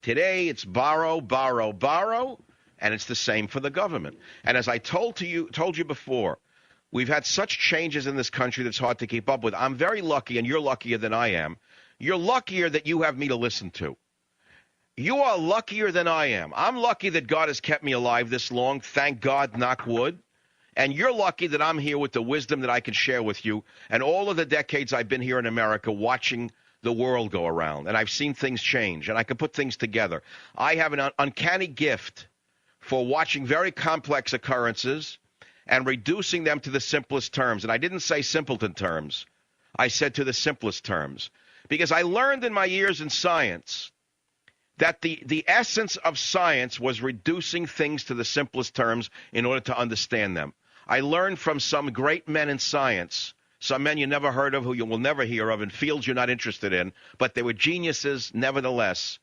Today, it's borrow, borrow, borrow, and it's the same for the government. And as I told you before, we've had such changes in this country that's hard to keep up with. I'm very lucky, and you're luckier than I am. You're luckier that you have me to listen to. You are luckier than I am. I'm lucky that God has kept me alive this long. Thank God, knock wood. And you're lucky that I'm here with the wisdom that I can share with you. And all of the decades I've been here in America watching the world go around. And I've seen things change. And I can put things together. I have an uncanny gift for watching very complex occurrences and reducing them to the simplest terms. And I didn't say simpleton terms. I said to the simplest terms. Because I learned in my years in science that the essence of science was reducing things to the simplest terms in order to understand them. I learned from some great men in science, some men you never heard of, who you will never hear of, in fields you're not interested in, but they were geniuses nevertheless.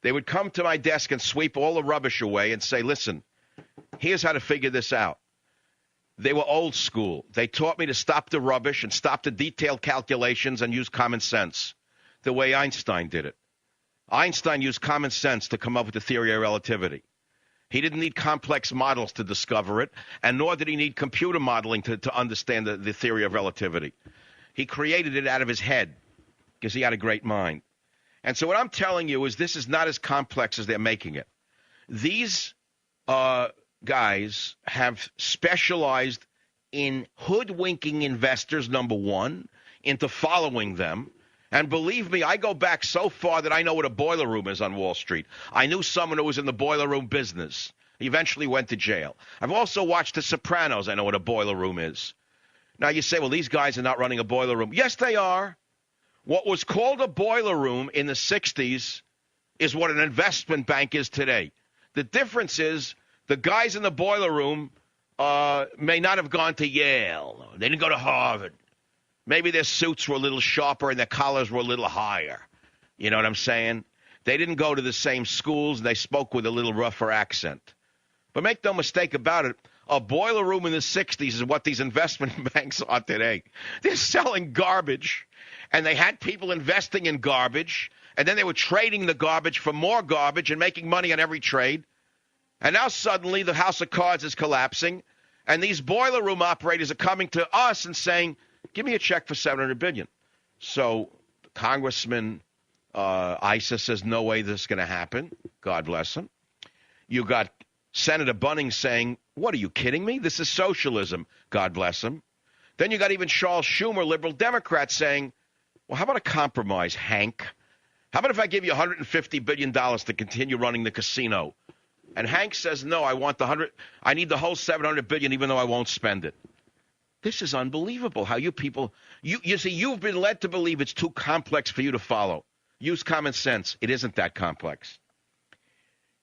They would come to my desk and sweep all the rubbish away and say, listen, here's how to figure this out. They were old school. They taught me to stop the rubbish and stop the detailed calculations and use common sense, the way Einstein did it. Einstein used common sense to come up with the theory of relativity. He didn't need complex models to discover it, and nor did he need computer modeling to understand the theory of relativity. He created it out of his head because he had a great mind. And so what I'm telling you is this is not as complex as they're making it. These guys have specialized in hoodwinking investors, number one, into following them. And believe me, I go back so far that I know what a boiler room is on Wall Street. I knew someone who was in the boiler room business. He eventually went to jail. I've also watched The Sopranos. I know what a boiler room is. Now you say, well, these guys are not running a boiler room. Yes, they are. What was called a boiler room in the 60s is what an investment bank is today. The difference is the guys in the boiler room may not have gone to Yale. They didn't go to Harvard. Maybe their suits were a little sharper and their collars were a little higher. You know what I'm saying? They didn't go to the same schools, and they spoke with a little rougher accent. But make no mistake about it, a boiler room in the 60s is what these investment banks are today. They're selling garbage, and they had people investing in garbage, and then they were trading the garbage for more garbage and making money on every trade. And now suddenly the house of cards is collapsing, and these boiler room operators are coming to us and saying, give me a check for $700 billion. So Congressman Issa says, no way this is going to happen. God bless him. You got Senator Bunning saying, what, are you kidding me? This is socialism. God bless him. Then you got even Charles Schumer, liberal Democrat, saying, well, how about a compromise, Hank? How about if I give you $150 billion to continue running the casino? And Hank says, no, I need the whole $700 billion even though I won't spend it. This is unbelievable how you people, you see, you've been led to believe it's too complex for you to follow. Use common sense. It isn't that complex.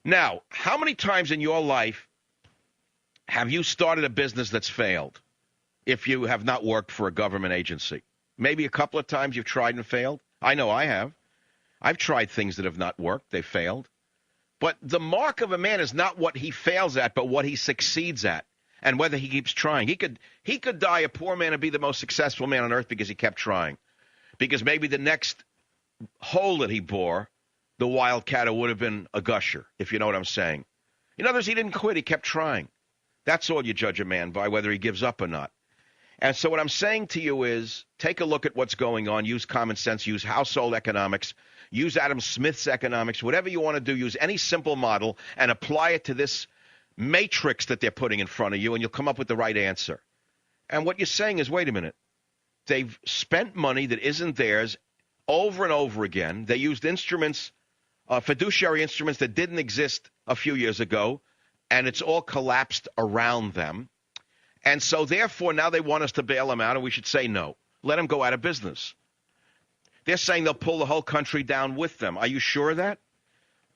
Now, how many times in your life have you started a business that's failed if you have not worked for a government agency? Maybe a couple of times you've tried and failed. I know I have. I've tried things that have not worked. They failed. But the mark of a man is not what he fails at, but what he succeeds at. And whether he keeps trying. He could die a poor man and be the most successful man on earth because he kept trying. Because maybe the next hole that he bore, the wildcatter would have been a gusher, if you know what I'm saying. In other words, he didn't quit. He kept trying. That's all you judge a man by, whether he gives up or not. And so what I'm saying to you is, take a look at what's going on. Use common sense. Use household economics. Use Adam Smith's economics. Whatever you want to do, use any simple model and apply it to this matrix that they're putting in front of you, and you'll come up with the right answer. And what you're saying is, wait a minute. They've spent money that isn't theirs over and over again. They used instruments, fiduciary instruments that didn't exist a few years ago, and it's all collapsed around them. And so, therefore, now they want us to bail them out, and we should say no. Let them go out of business. They're saying they'll pull the whole country down with them. Are you sure of that?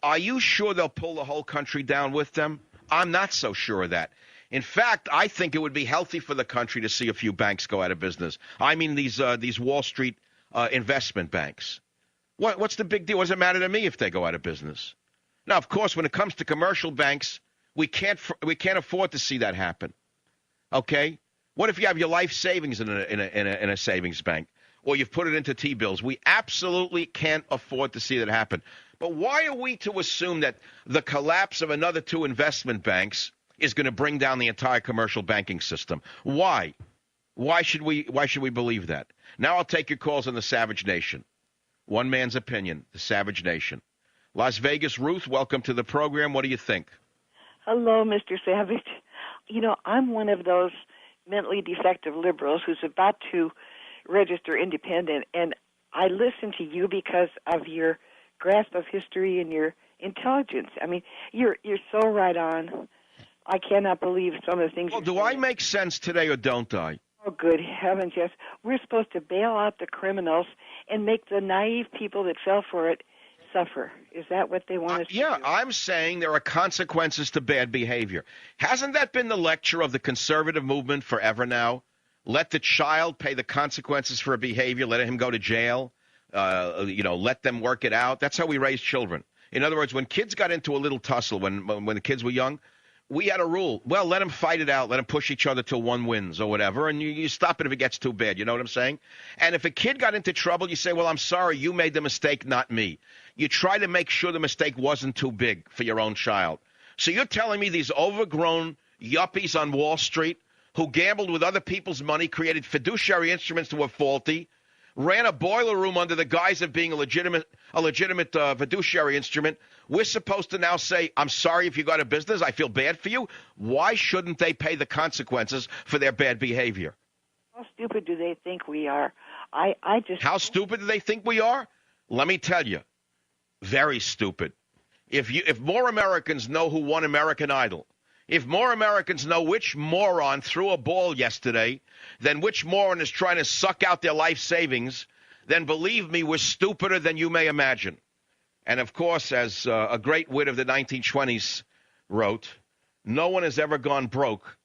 Are you sure they'll pull the whole country down with them? I'm not so sure of that. In fact, I think it would be healthy for the country to see a few banks go out of business. I mean these Wall Street investment banks. What's the big deal? What does it matter to me if they go out of business? Now, of course, when it comes to commercial banks, we can't afford to see that happen. Okay? What if you have your life savings in a savings bank, or you've put it into T-bills? We absolutely can't afford to see that happen. But why are we to assume that the collapse of another two investment banks is going to bring down the entire commercial banking system? Why? Why should we believe that? Now I'll take your calls on the Savage Nation. One man's opinion, the Savage Nation. Las Vegas, Ruth, welcome to the program. What do you think? Hello, Mr. Savage. You know, I'm one of those mentally defective liberals who's about to register independent, and I listen to you because of your grasp of history and your intelligence. I mean, you're so right on. I cannot believe some of the things. Well, do I make sense today or don't I? Oh, good heavens, yes. We're supposed to bail out the criminals and make the naive people that fell for it suffer. Is that what they want us to do? Yeah, I'm saying there are consequences to bad behavior. Hasn't that been the lecture of the conservative movement forever now? Let the child pay the consequences for a behavior. Let him go to jail. Let them work it out. That's how we raise children. In other words, when kids got into a little tussle, when the kids were young, we had a rule. Well, let them fight it out. Let them push each other till one wins or whatever, and you stop it if it gets too bad. You know what I'm saying? And if a kid got into trouble, you say, well, I'm sorry, you made the mistake, not me. You try to make sure the mistake wasn't too big for your own child. So you're telling me these overgrown yuppies on Wall Street who gambled with other people's money, created fiduciary instruments that were faulty, ran a boiler room under the guise of being a legitimate fiduciary instrument. We're supposed to now say, I'm sorry if you got a business. I feel bad for you. Why shouldn't they pay the consequences for their bad behavior? How stupid do they think we are? How stupid do they think we are? Let me tell you, very stupid. If more Americans know who won American Idol, if more Americans know which moron threw a ball yesterday than which moron is trying to suck out their life savings, then believe me, we're stupider than you may imagine. And, of course, as a great wit of the 1920s wrote, no one has ever gone broke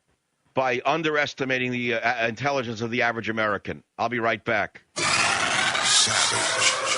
by underestimating the intelligence of the average American. I'll be right back. Savage.